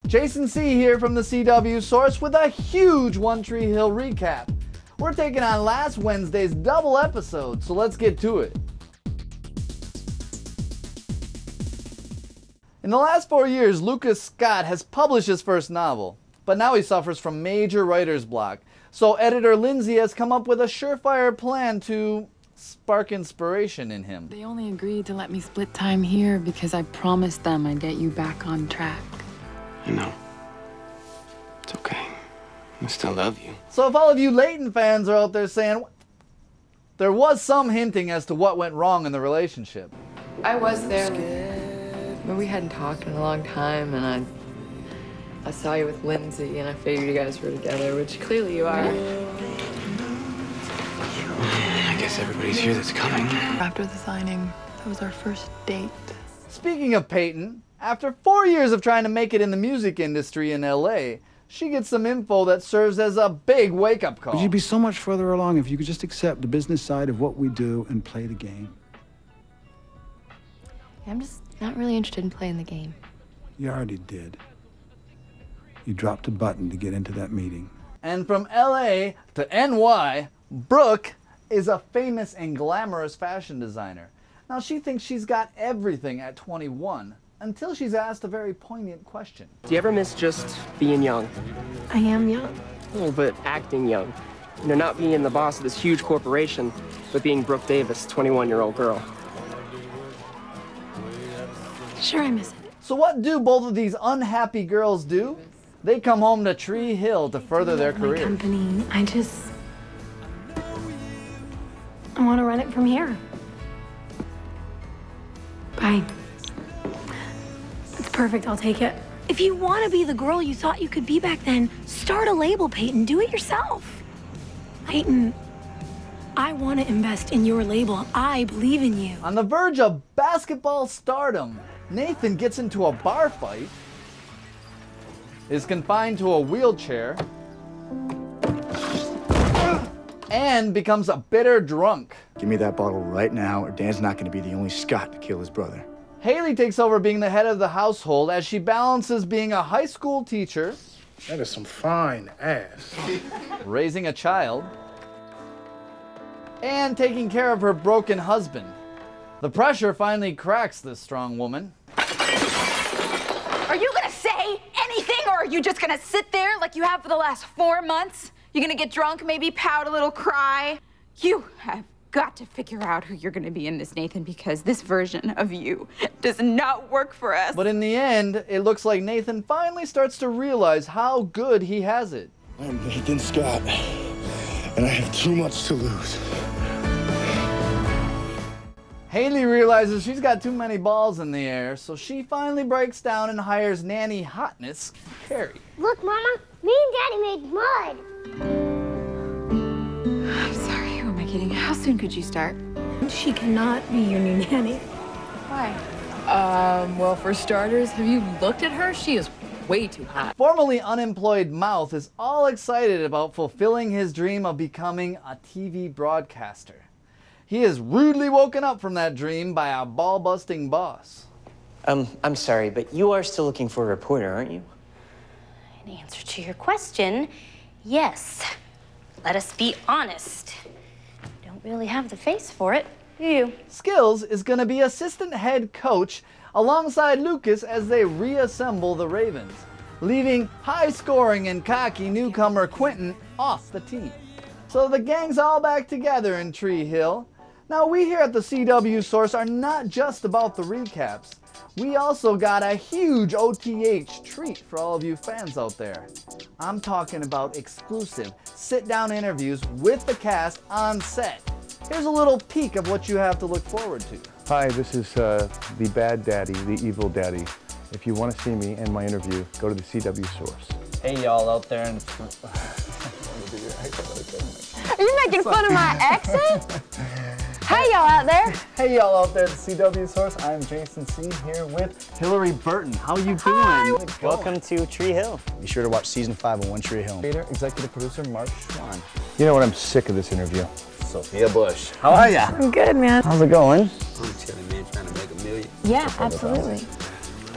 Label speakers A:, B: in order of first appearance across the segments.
A: Jason C. here from the CW Source with a huge One Tree Hill recap. We're taking on last Wednesday's double episode, so let's get to it. In the last 4 years, Lucas Scott has published his first novel, but now he suffers from major writer's block. So editor Lindsay has come up with a surefire plan to spark inspiration in him.
B: They only agreed to let me split time here because I promised them I'd get you back on track.
C: I know. It's okay. I still love you.
A: So if all of you Leighton fans are out there saying, there was some hinting as to what went wrong in the relationship.
D: I was there, but we hadn't talked in a long time, and I saw you with Lindsay, and I figured you guys were together, which clearly you are.
C: I guess everybody's here that's coming.
B: After the signing, that was our first date.
A: Speaking of Peyton, after 4 years of trying to make it in the music industry in LA, she gets some info that serves as a big wake-up call.
E: But you'd be so much further along if you could just accept the business side of what we do and play the game.
F: I'm just not really interested in playing the game.
E: You already did. You dropped a button to get into that meeting.
A: And from LA to NY, Brooke is a famous and glamorous fashion designer. Now she thinks she's got everything at 21 until she's asked a very poignant question.
G: Do you ever miss just being young?
F: I am young.
G: Oh, but acting young. You know, not being the boss of this huge corporation, but being Brooke Davis, 21-year-old girl.
F: Sure, I miss it.
A: So what do both of these unhappy girls do? They come home to Tree Hill to further their
F: My
A: careers.
F: company, I want to run it from here. Bye. It's perfect, I'll take it. If you want to be the girl you thought you could be back then, start a label, Peyton. Do it yourself. Peyton, I want to invest in your label. I believe in you.
A: On the verge of basketball stardom, Nathan gets into a bar fight, is confined to a wheelchair, and becomes a bitter drunk.
H: Give me that bottle right now, or Dan's not going to be the only Scott to kill his brother.
A: Haley takes over being the head of the household as she balances being a high school teacher,
I: that is some fine ass,
A: raising a child, and taking care of her broken husband. The pressure finally cracks this strong woman.
J: Are you gonna say anything, or are you just gonna sit there like you have for the last 4 months? You're gonna get drunk, maybe pout a little, cry? You have got to figure out who you're gonna be in this, Nathan, because this version of you does not work for us.
A: But in the end, it looks like Nathan finally starts to realize how good he has it.
H: I'm Nathan Scott, and I have too much to lose.
A: Haley realizes she's got too many balls in the air, so she finally breaks down and hires nanny hotness, Carrie.
K: Look, Mama, me and Daddy made mud.
J: I'm sorry, who am I kidding? How soon could you start?
F: She cannot be your new nanny.
J: Why?
D: Well, for starters, have you looked at her? She is way too hot.
A: Formerly unemployed Mouth is all excited about fulfilling his dream of becoming a TV broadcaster. He is rudely woken up from that dream by a ball-busting boss.
L: I'm sorry, but you are still looking for a reporter, aren't you?
F: In answer to your question, yes. Let us be honest. You don't really have the face for it, do you?
A: Skills is going to be assistant head coach alongside Lucas as they reassemble the Ravens, leaving high-scoring and cocky newcomer Quentin off the team. So the gang's all back together in Tree Hill. Now we here at the CW Source are not just about the recaps. We also got a huge OTH treat for all of you fans out there. I'm talking about exclusive sit-down interviews with the cast on set. Here's a little peek of what you have to look forward to.
M: Hi, this is the bad daddy, the evil daddy. If you want to see me and my interview, go to the CW Source.
A: Hey y'all out there in...
J: Are you making fun of my accent? Hey y'all out there.
A: Hey y'all out there at the CW Source. I'm Jason C. here with Hillary Burton. How you doing?
J: Hi.
L: Welcome to Tree Hill.
H: Be sure to watch season 5 of One Tree Hill.
A: Executive producer Mark Schwann.
M: You know what? I'm sick of this interview.
A: Sophia Bush. How are ya?
F: I'm good, man.
A: How's it going?
C: I'm chilling, man, trying to make $1 million.
F: Yeah, absolutely.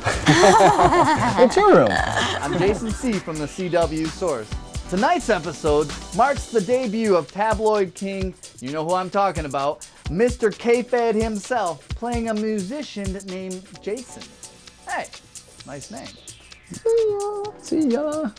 N: It's your room.
A: I'm Jason C. from the CW Source. Tonight's episode marks the debut of tabloid king, you know who I'm talking about, Mr. K-Fed himself, playing a musician named Jason. Hey, nice name.
N: See ya.